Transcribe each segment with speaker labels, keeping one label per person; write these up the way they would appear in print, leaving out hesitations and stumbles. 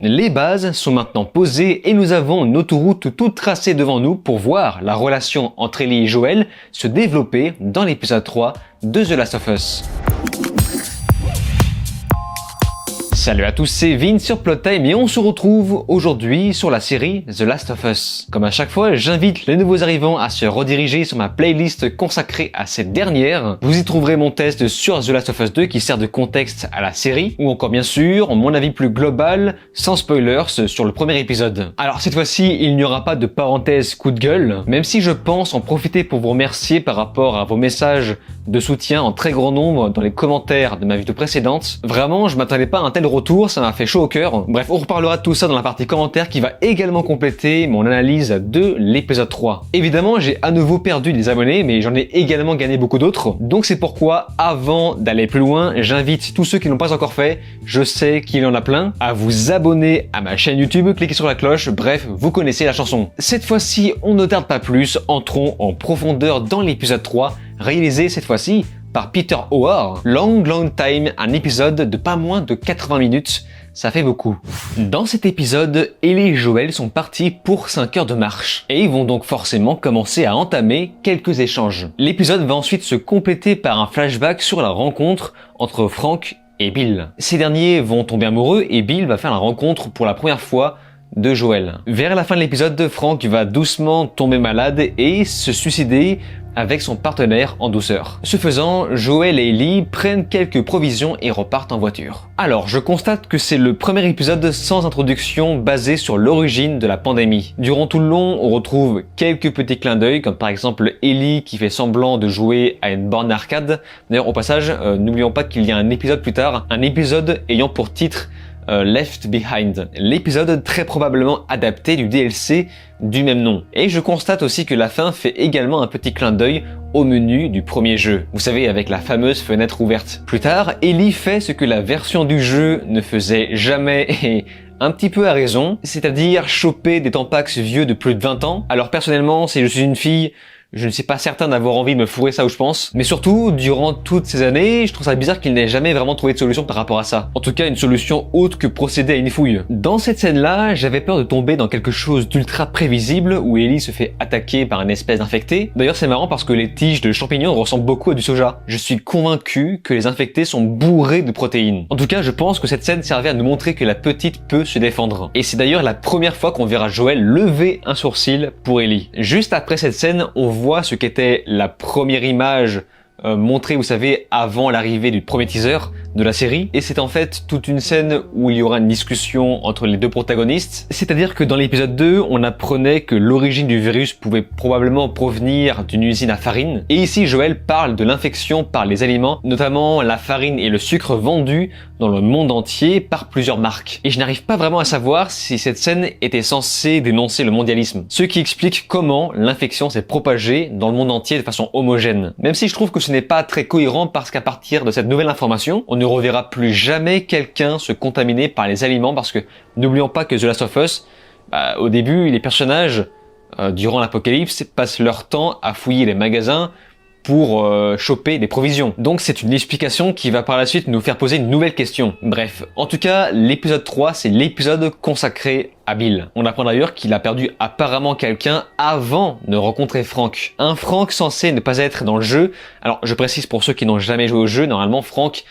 Speaker 1: Les bases sont maintenant posées et nous avons une autoroute toute tracée devant nous pour voir la relation entre Ellie et Joel se développer dans l'épisode 3 de The Last of Us. Salut à tous, c'est Vin sur Plottime et on se retrouve aujourd'hui sur la série The Last of Us. Comme à chaque fois, j'invite les nouveaux arrivants à se rediriger sur ma playlist consacrée à cette dernière. Vous y trouverez mon test sur The Last of Us 2 qui sert de contexte à la série, ou encore bien sûr mon avis plus global, sans spoilers, sur le premier épisode. Alors cette fois-ci, il n'y aura pas de parenthèse coup de gueule, même si je pense en profiter pour vous remercier par rapport à vos messages de soutien en très grand nombre dans les commentaires de ma vidéo précédente. Vraiment, je m'attendais pas à un tel retour, ça m'a fait chaud au cœur. Bref, on reparlera de tout ça dans la partie commentaires qui va également compléter mon analyse de l'épisode 3. Évidemment, j'ai à nouveau perdu des abonnés, mais j'en ai également gagné beaucoup d'autres. Donc c'est pourquoi, avant d'aller plus loin, j'invite tous ceux qui n'ont pas encore fait, je sais qu'il y en a plein, à vous abonner à ma chaîne YouTube, cliquez sur la cloche, bref, vous connaissez la chanson. Cette fois-ci, on ne tarde pas plus, entrons en profondeur dans l'épisode 3, réalisé cette fois-ci par Peter Howard. Long Time, un épisode de pas moins de 80 minutes, ça fait beaucoup. Dans cet épisode, Ellie et Joel sont partis pour 5 heures de marche, et ils vont donc forcément commencer à entamer quelques échanges. L'épisode va ensuite se compléter par un flashback sur la rencontre entre Frank et Bill. Ces derniers vont tomber amoureux et Bill va faire la rencontre pour la première fois de Joel. Vers la fin de l'épisode, Frank va doucement tomber malade et se suicider avec son partenaire en douceur. Ce faisant, Joel et Ellie prennent quelques provisions et repartent en voiture. Alors, je constate que c'est le premier épisode sans introduction basé sur l'origine de la pandémie. Durant tout le long, on retrouve quelques petits clins d'œil, comme par exemple Ellie qui fait semblant de jouer à une borne arcade. D'ailleurs, au passage, n'oublions pas qu'il y a un épisode plus tard, un épisode ayant pour titre Left Behind, l'épisode très probablement adapté du DLC du même nom. Et je constate aussi que la fin fait également un petit clin d'œil au menu du premier jeu. Vous savez, avec la fameuse fenêtre ouverte. Plus tard, Ellie fait ce que la version du jeu ne faisait jamais et un petit peu à raison, c'est-à-dire choper des tampax vieux de plus de 20 ans. Alors personnellement, si je suis une fille, je ne suis pas certain d'avoir envie de me fourrer ça où je pense. Mais surtout, durant toutes ces années, je trouve ça bizarre qu'il n'ait jamais vraiment trouvé de solution par rapport à ça. En tout cas, une solution autre que procéder à une fouille. Dans cette scène-là, j'avais peur de tomber dans quelque chose d'ultra prévisible où Ellie se fait attaquer par une espèce d'infecté. D'ailleurs, c'est marrant parce que les tiges de champignons ressemblent beaucoup à du soja. Je suis convaincu que les infectés sont bourrés de protéines. En tout cas, je pense que cette scène servait à nous montrer que la petite peut se défendre. Et c'est d'ailleurs la première fois qu'on verra Joel lever un sourcil pour Ellie. Juste après cette scène, on voit ce qu'était la première image montrée, vous savez, avant l'arrivée du premier teaser de la série. Et c'est en fait toute une scène où il y aura une discussion entre les deux protagonistes. C'est-à-dire que dans l'épisode 2, on apprenait que l'origine du virus pouvait probablement provenir d'une usine à farine. Et ici, Joel parle de l'infection par les aliments, notamment la farine et le sucre vendus dans le monde entier par plusieurs marques. Et je n'arrive pas vraiment à savoir si cette scène était censée dénoncer le mondialisme. Ce qui explique comment l'infection s'est propagée dans le monde entier de façon homogène. Même si je trouve que ce n'est pas très cohérent parce qu'à partir de cette nouvelle information, on ne reverra plus jamais quelqu'un se contaminer par les aliments parce que n'oublions pas que The Last of Us, au début, les personnages, durant l'apocalypse, passent leur temps à fouiller les magasins pour choper des provisions. Donc c'est une explication qui va par la suite nous faire poser une nouvelle question. Bref, en tout cas, l'épisode 3, c'est l'épisode consacré à Bill. On apprend d'ailleurs qu'il a perdu apparemment quelqu'un avant de rencontrer Frank. Un Frank censé ne pas être dans le jeu. Alors je précise pour ceux qui n'ont jamais joué au jeu, normalement Frank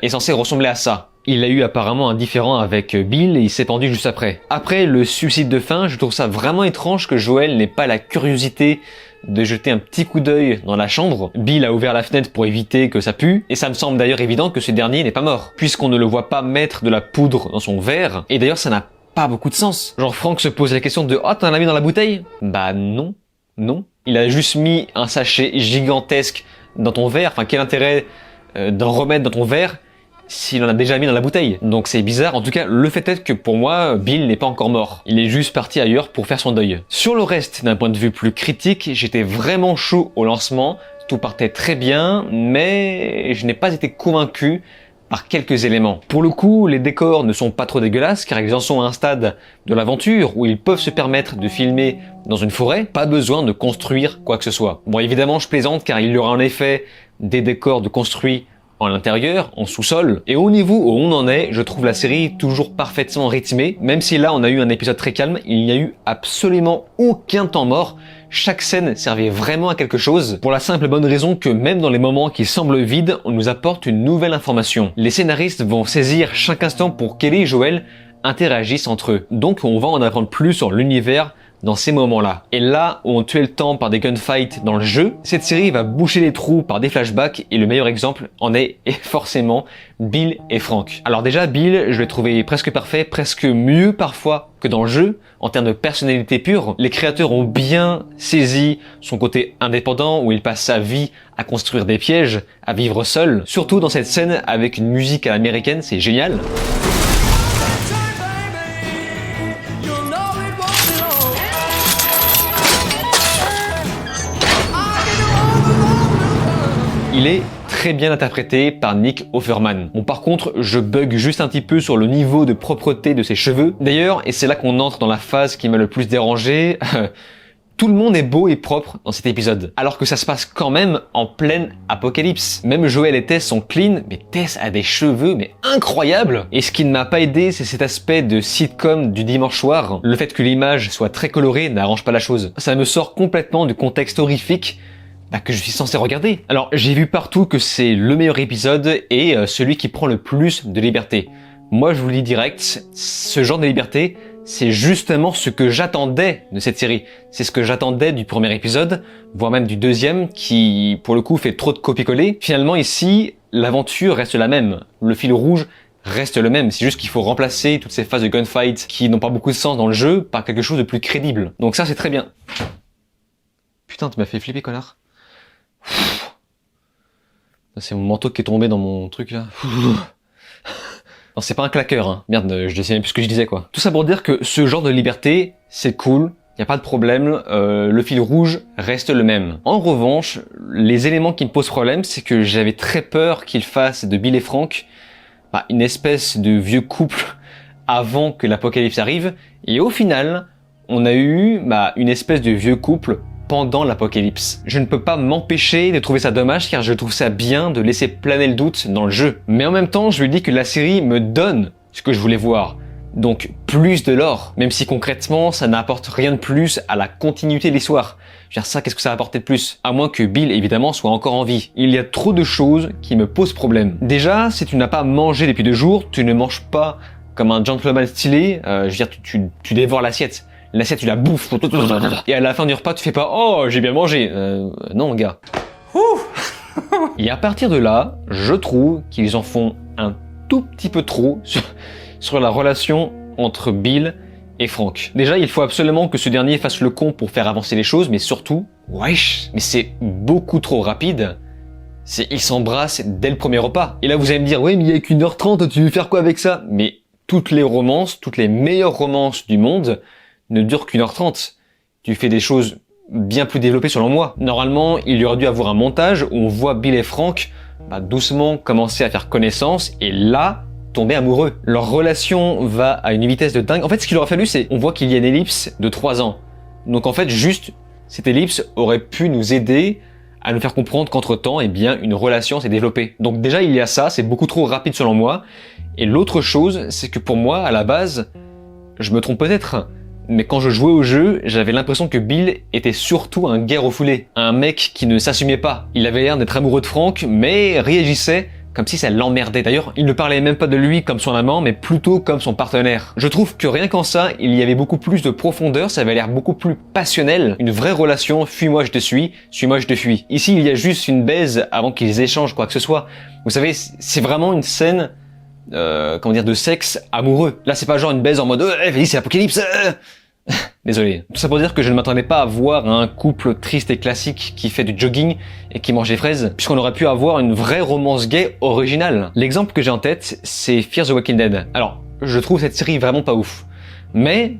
Speaker 1: est censé ressembler à ça. Il a eu apparemment un différend avec Bill et il s'est pendu juste après. Après le suicide de fin, je trouve ça vraiment étrange que Joel n'ait pas la curiosité de jeter un petit coup d'œil dans la chambre. Bill a ouvert la fenêtre pour éviter que ça pue, et ça me semble d'ailleurs évident que ce dernier n'est pas mort, puisqu'on ne le voit pas mettre de la poudre dans son verre, et d'ailleurs ça n'a pas beaucoup de sens. Genre Frank se pose la question de « Oh, t'en as mis dans la bouteille ?» Bah non, non. Il a juste mis un sachet gigantesque dans ton verre, enfin quel intérêt d'en remettre dans ton verre s'il en a déjà mis dans la bouteille. Donc c'est bizarre, en tout cas le fait est que pour moi, Bill n'est pas encore mort. Il est juste parti ailleurs pour faire son deuil. Sur le reste, d'un point de vue plus critique, j'étais vraiment chaud au lancement, tout partait très bien, mais je n'ai pas été convaincu par quelques éléments. Pour le coup, les décors ne sont pas trop dégueulasses car ils en sont à un stade de l'aventure où ils peuvent se permettre de filmer dans une forêt, pas besoin de construire quoi que ce soit. Bon évidemment je plaisante car il y aura en effet des décors de construits en l'intérieur, en sous-sol. Et au niveau où on en est, je trouve la série toujours parfaitement rythmée. Même si là on a eu un épisode très calme, il n'y a eu absolument aucun temps mort. Chaque scène servait vraiment à quelque chose, pour la simple et bonne raison que même dans les moments qui semblent vides, on nous apporte une nouvelle information. Les scénaristes vont saisir chaque instant pour qu'Ellie et Joel interagissent entre eux. Donc on va en apprendre plus sur l'univers dans ces moments-là. Et là où on tuait le temps par des gunfights dans le jeu, cette série va boucher les trous par des flashbacks et le meilleur exemple en est forcément Bill et Frank. Alors déjà, Bill, je l'ai trouvé presque parfait, presque mieux parfois que dans le jeu, en termes de personnalité pure. Les créateurs ont bien saisi son côté indépendant où il passe sa vie à construire des pièges, à vivre seul. Surtout dans cette scène avec une musique à l'américaine, c'est génial. Il est très bien interprété par Nick Offerman. Bon, par contre, je bug juste un petit peu sur le niveau de propreté de ses cheveux. D'ailleurs, et c'est là qu'on entre dans la phase qui m'a le plus dérangé, tout le monde est beau et propre dans cet épisode. Alors que ça se passe quand même en pleine apocalypse. Même Joel et Tess sont clean, mais Tess a des cheveux mais incroyables. Et ce qui ne m'a pas aidé, c'est cet aspect de sitcom du dimanche soir. Le fait que l'image soit très colorée n'arrange pas la chose. Ça me sort complètement du contexte horrifique que je suis censé regarder. Alors, j'ai vu partout que c'est le meilleur épisode et celui qui prend le plus de liberté. Moi, je vous le dis direct, ce genre de liberté, c'est justement ce que j'attendais de cette série. C'est ce que j'attendais du premier épisode, voire même du deuxième, qui, pour le coup, fait trop de copier-coller. Finalement, ici, l'aventure reste la même. Le fil rouge reste le même. C'est juste qu'il faut remplacer toutes ces phases de gunfight qui n'ont pas beaucoup de sens dans le jeu par quelque chose de plus crédible. Donc ça, c'est très bien. Putain, tu m'as fait flipper, connard. C'est mon manteau qui est tombé dans mon truc là. Non, c'est pas un claqueur, hein. Merde, je sais même plus ce que je disais quoi. Tout ça pour dire que ce genre de liberté, c'est cool, y a pas de problème, le fil rouge reste le même. En revanche, les éléments qui me posent problème, c'est que j'avais très peur qu'ils fassent de Bill et Frank une espèce de vieux couple avant que l'apocalypse arrive, et au final, on a eu une espèce de vieux couple pendant l'apocalypse. Je ne peux pas m'empêcher de trouver ça dommage car je trouve ça bien de laisser planer le doute dans le jeu. Mais en même temps, je lui dis que la série me donne ce que je voulais voir. Donc plus de lore, même si concrètement ça n'apporte rien de plus à la continuité de l'histoire. Je veux dire ça, qu'est-ce que ça va apporter de plus? À moins que Bill évidemment soit encore en vie. Il y a trop de choses qui me posent problème. Déjà, si tu n'as pas mangé depuis 2 jours, tu ne manges pas comme un gentleman stylé, je veux dire tu dévores l'assiette. L'assiette, tu la bouffes. Et à la fin du repas, tu fais pas « Oh, j'ai bien mangé ». Non, gars. Et à partir de là, je trouve qu'ils en font un tout petit peu trop sur la relation entre Bill et Frank. Déjà, il faut absolument que ce dernier fasse le con pour faire avancer les choses, mais surtout, wesh, mais c'est beaucoup trop rapide. Ils s'embrassent dès le premier repas. Et là, vous allez me dire « Ouais, mais il y a qu'1h30, tu veux faire quoi avec ça ?» Mais toutes les romances, toutes les meilleures romances du monde ne dure qu'1h30. Tu fais des choses bien plus développées selon moi. Normalement, il y aurait dû avoir un montage où on voit Bill et Frank doucement commencer à faire connaissance et là, tomber amoureux. Leur relation va à une vitesse de dingue. En fait, ce qu'il aurait fallu, c'est on voit qu'il y a une ellipse de 3 ans. Donc en fait, juste, cette ellipse aurait pu nous aider à nous faire comprendre qu'entre-temps, une relation s'est développée. Donc déjà, il y a ça, c'est beaucoup trop rapide selon moi. Et l'autre chose, c'est que pour moi, à la base, je me trompe peut-être, mais quand je jouais au jeu, j'avais l'impression que Bill était surtout un gay refoulé. Un mec qui ne s'assumait pas. Il avait l'air d'être amoureux de Frank, mais réagissait comme si ça l'emmerdait. D'ailleurs, il ne parlait même pas de lui comme son amant, mais plutôt comme son partenaire. Je trouve que rien qu'en ça, il y avait beaucoup plus de profondeur, ça avait l'air beaucoup plus passionnel. Une vraie relation, fuis-moi je te suis-moi je te fuis. Ici, il y a juste une baise avant qu'ils échangent quoi que ce soit. Vous savez, c'est vraiment une scène de sexe amoureux. Là, c'est pas genre une baise en mode vas-y, c'est l'apocalypse. Désolé. Tout ça pour dire que je ne m'attendais pas à voir un couple triste et classique qui fait du jogging et qui mange des fraises, puisqu'on aurait pu avoir une vraie romance gay originale. L'exemple que j'ai en tête, c'est Fear the Walking Dead. Alors, je trouve cette série vraiment pas ouf. Mais,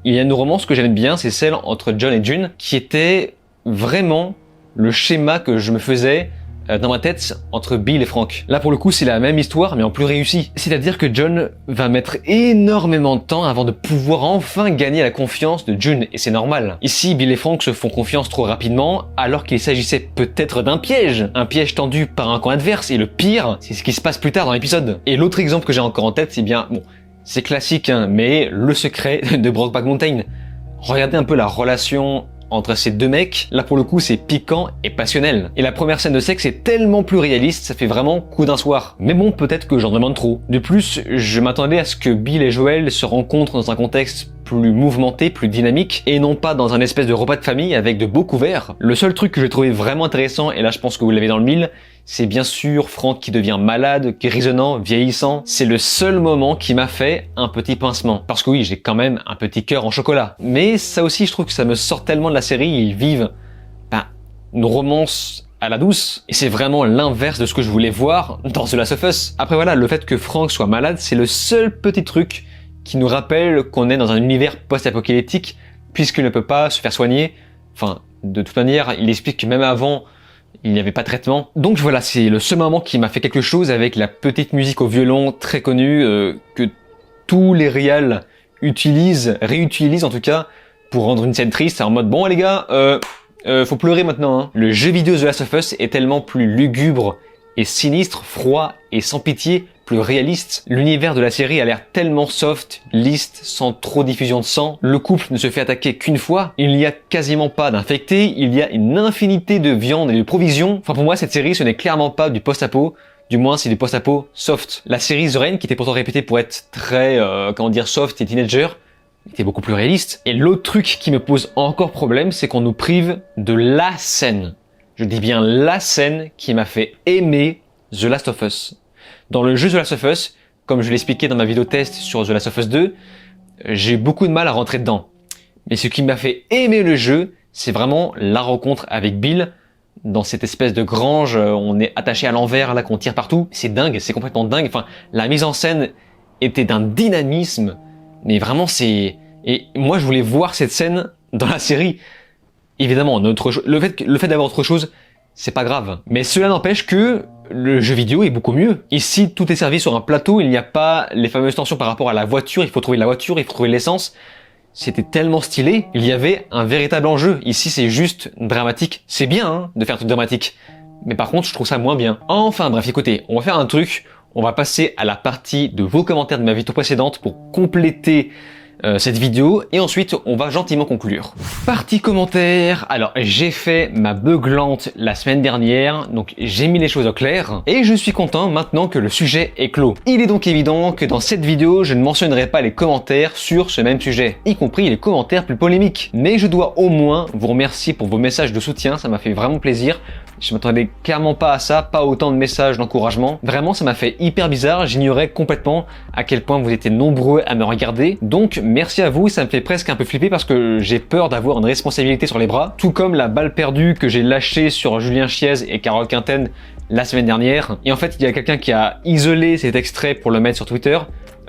Speaker 1: il y a une romance que j'aime bien, c'est celle entre John et June, qui était vraiment le schéma que je me faisais dans ma tête entre Bill et Frank. Là pour le coup c'est la même histoire mais en plus réussi. C'est-à-dire que John va mettre énormément de temps avant de pouvoir enfin gagner la confiance de June et c'est normal. Ici Bill et Frank se font confiance trop rapidement alors qu'il s'agissait peut-être d'un piège. Un piège tendu par un camp adverse et le pire c'est ce qui se passe plus tard dans l'épisode. Et l'autre exemple que j'ai encore en tête c'est bien, bon c'est classique hein, mais le secret de Brokeback Mountain. Regardez un peu la relation entre ces deux mecs, là pour le coup c'est piquant et passionnel. Et la première scène de sexe est tellement plus réaliste, ça fait vraiment coup d'un soir. Mais bon, peut-être que j'en demande trop. De plus, je m'attendais à ce que Bill et Joel se rencontrent dans un contexte plus mouvementé, plus dynamique, et non pas dans un espèce de repas de famille avec de beaux couverts. Le seul truc que j'ai trouvé vraiment intéressant, et là je pense que vous l'avez dans le mille, c'est bien sûr Frank qui devient malade, grisonnant, vieillissant. C'est le seul moment qui m'a fait un petit pincement. Parce que oui, j'ai quand même un petit cœur en chocolat. Mais ça aussi, je trouve que ça me sort tellement de la série. Ils vivent une romance à la douce. Et c'est vraiment l'inverse de ce que je voulais voir dans The Last of Us. Après voilà, le fait que Frank soit malade, c'est le seul petit truc qui nous rappelle qu'on est dans un univers post-apocalyptique puisqu'il ne peut pas se faire soigner. Enfin, de toute manière, il explique que même avant, il n'y avait pas de traitement. Donc voilà, c'est le seul moment qui m'a fait quelque chose avec la petite musique au violon très connue que tous les réals réutilisent en tout cas, pour rendre une scène triste. C'est en mode, bon les gars, faut pleurer maintenant. Hein. Le jeu vidéo The Last of Us est tellement plus lugubre et sinistre, froid et sans pitié, plus réaliste. L'univers de la série a l'air tellement soft, lisse, sans trop diffusion de sang. Le couple ne se fait attaquer qu'une fois. Il n'y a quasiment pas d'infectés. Il y a une infinité de viande et de provisions. Enfin pour moi cette série ce n'est clairement pas du post-apo. Du moins c'est du post-apo soft. La série The Rain qui était pourtant réputée pour être très, soft et teenager, était beaucoup plus réaliste. Et l'autre truc qui me pose encore problème, c'est qu'on nous prive de la scène. Je dis bien la scène qui m'a fait aimer The Last of Us. Dans le jeu The Last of Us, comme je l'ai expliqué dans ma vidéo test sur The Last of Us 2, j'ai beaucoup de mal à rentrer dedans. Mais ce qui m'a fait aimer le jeu, c'est vraiment la rencontre avec Bill, dans cette espèce de grange, on est attaché à l'envers, là qu'on tire partout. C'est dingue, c'est complètement dingue. Enfin, la mise en scène était d'un dynamisme, mais vraiment c'est... Et moi je voulais voir cette scène dans la série. Évidemment, le fait d'avoir autre chose, c'est pas grave. Mais cela n'empêche que le jeu vidéo est beaucoup mieux. Ici, tout est servi sur un plateau, il n'y a pas les fameuses tensions par rapport à la voiture, il faut trouver la voiture, il faut trouver l'essence. C'était tellement stylé, il y avait un véritable enjeu. Ici, c'est juste dramatique. C'est bien hein, de faire un truc dramatique. Mais par contre, je trouve ça moins bien. Enfin bref, écoutez, on va faire un truc. On va passer à la partie de vos commentaires de ma vidéo précédente pour compléter cette vidéo et ensuite on va gentiment conclure. Partie commentaires. Alors j'ai fait ma beuglante la semaine dernière, donc j'ai mis les choses au clair et je suis content maintenant que le sujet est clos. Il est donc évident que dans cette vidéo je ne mentionnerai pas les commentaires sur ce même sujet, y compris les commentaires plus polémiques. Mais je dois au moins vous remercier pour vos messages de soutien, ça m'a fait vraiment plaisir. Je m'attendais clairement pas à ça, pas autant de messages d'encouragement. Vraiment, ça m'a fait hyper bizarre. J'ignorais complètement à quel point vous étiez nombreux à me regarder. Donc, merci à vous. Ça me fait presque un peu flipper parce que j'ai peur d'avoir une responsabilité sur les bras. Tout comme la balle perdue que j'ai lâchée sur Julien Chiez et Carole Quinten la semaine dernière. Et en fait, il y a quelqu'un qui a isolé cet extrait pour le mettre sur Twitter.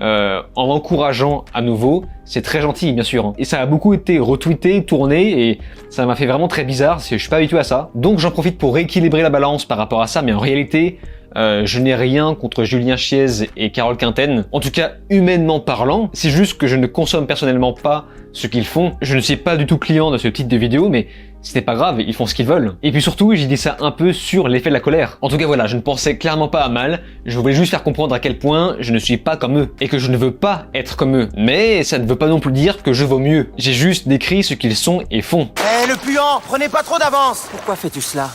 Speaker 1: En m'encourageant à nouveau, c'est très gentil bien sûr, et ça a beaucoup été retweeté, tourné, et ça m'a fait vraiment très bizarre, je suis pas habitué à ça, donc j'en profite pour rééquilibrer la balance par rapport à ça, mais en réalité, je n'ai rien contre Julien Chiez et Carole Quinten, en tout cas humainement parlant, c'est juste que je ne consomme personnellement pas ce qu'ils font, je ne suis pas du tout client de ce type de vidéo, mais ce n'est pas grave, ils font ce qu'ils veulent. Et puis surtout, j'ai dit ça un peu sur l'effet de la colère. En tout cas voilà, je ne pensais clairement pas à mal, je voulais juste faire comprendre à quel point je ne suis pas comme eux, et que je ne veux pas être comme eux. Mais ça ne veut pas non plus dire que je vaux mieux. J'ai juste décrit ce qu'ils sont et font.
Speaker 2: Eh le puant, prenez pas trop d'avance. Pourquoi fais-tu cela?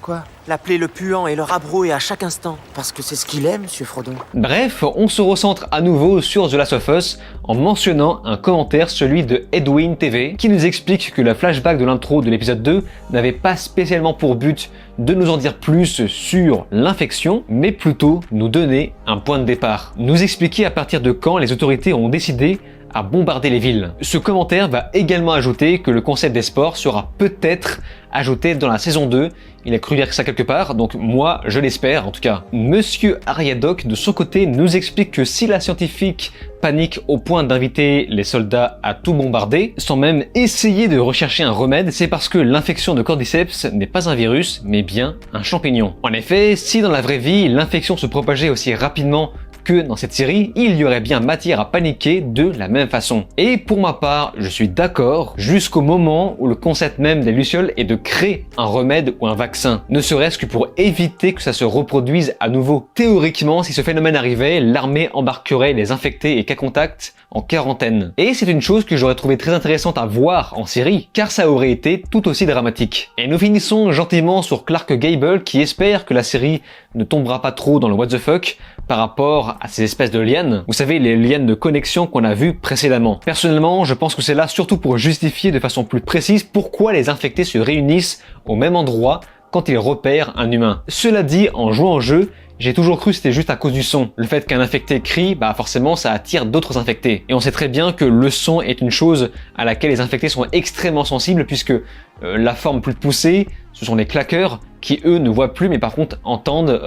Speaker 2: Quoi? L'appeler le puant et le rabrouer à chaque instant. Parce que c'est ce qu'il aime, monsieur Frodon.
Speaker 1: Bref, on se recentre à nouveau sur The Last of Us en mentionnant un commentaire, celui de Edwin TV, qui nous explique que le flashback de l'intro de l'épisode 2 n'avait pas spécialement pour but de nous en dire plus sur l'infection, mais plutôt nous donner un point de départ. Nous expliquer à partir de quand les autorités ont décidé à bombarder les villes. Ce commentaire va également ajouter que le concept des sports sera peut-être ajouté dans la saison 2. Il a cru lire ça quelque part, donc moi je l'espère en tout cas. Monsieur Ariadoc de son côté nous explique que si la scientifique panique au point d'inviter les soldats à tout bombarder, sans même essayer de rechercher un remède, c'est parce que l'infection de cordyceps n'est pas un virus, mais bien un champignon. En effet, si dans la vraie vie, l'infection se propageait aussi rapidement que dans cette série, il y aurait bien matière à paniquer de la même façon. Et pour ma part, je suis d'accord jusqu'au moment où le concept même des lucioles est de créer un remède ou un vaccin, ne serait-ce que pour éviter que ça se reproduise à nouveau. Théoriquement, si ce phénomène arrivait, l'armée embarquerait les infectés et cas contacts en quarantaine. Et c'est une chose que j'aurais trouvé très intéressante à voir en série, car ça aurait été tout aussi dramatique. Et nous finissons gentiment sur Clark Gable qui espère que la série ne tombera pas trop dans le what the fuck par rapport à ces espèces de lianes. Vous savez, les lianes de connexion qu'on a vues précédemment. Personnellement, je pense que c'est là surtout pour justifier de façon plus précise pourquoi les infectés se réunissent au même endroit quand ils repèrent un humain. Cela dit, en jouant au jeu, j'ai toujours cru que c'était juste à cause du son. Le fait qu'un infecté crie, forcément ça attire d'autres infectés. Et on sait très bien que le son est une chose à laquelle les infectés sont extrêmement sensibles puisque la forme plus poussée, ce sont les claqueurs qui eux ne voient plus mais par contre entendent,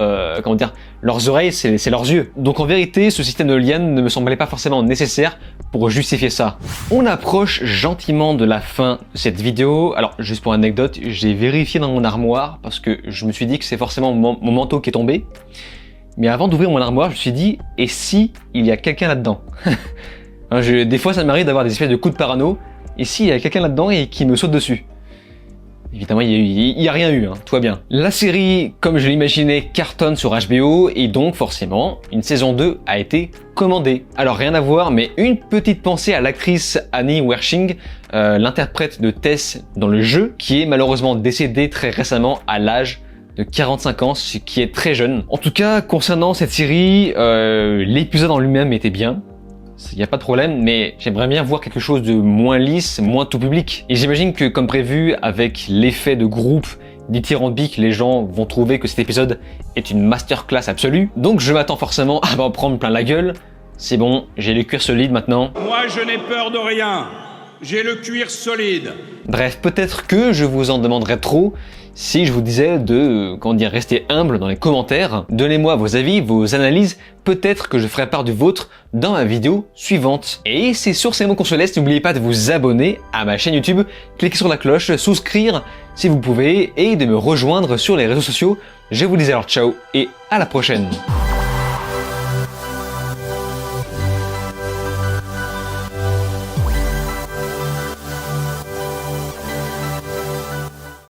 Speaker 1: leurs oreilles c'est leurs yeux. Donc en vérité ce système de liane ne me semblait pas forcément nécessaire pour justifier ça. On approche gentiment de la fin de cette vidéo. Alors juste pour anecdote, j'ai vérifié dans mon armoire parce que je me suis dit que c'est forcément mon manteau qui est tombé. Mais avant d'ouvrir mon armoire, je me suis dit, et si il y a quelqu'un là-dedans? Des fois ça m'arrive d'avoir des espèces de coups de parano, et s'il y a quelqu'un là-dedans et qui me saute dessus? Évidemment, il y a rien eu, tout va bien. La série, comme je l'imaginais, cartonne sur HBO et donc forcément, une saison 2 a été commandée. Alors rien à voir, mais une petite pensée à l'actrice Annie Wersching, l'interprète de Tess dans le jeu, qui est malheureusement décédée très récemment à l'âge de 45 ans, ce qui est très jeune. En tout cas, concernant cette série, l'épisode en lui-même était bien. Il n'y a pas de problème, mais j'aimerais bien voir quelque chose de moins lisse, moins tout public. Et j'imagine que, comme prévu, avec l'effet de groupe dithyrambique, les gens vont trouver que cet épisode est une masterclass absolue. Donc je m'attends forcément à m'en prendre plein la gueule. C'est bon, j'ai le cuir solide maintenant.
Speaker 3: Moi, je n'ai peur de rien. J'ai le cuir solide.
Speaker 1: Bref, peut-être que je vous en demanderais trop si je vous disais de, rester humble dans les commentaires. Donnez-moi vos avis, vos analyses, peut-être que je ferai part du vôtre dans ma vidéo suivante. Et c'est sur ces mots qu'on se laisse, n'oubliez pas de vous abonner à ma chaîne YouTube, cliquez sur la cloche, souscrire si vous pouvez, et de me rejoindre sur les réseaux sociaux. Je vous dis alors ciao et à la prochaine.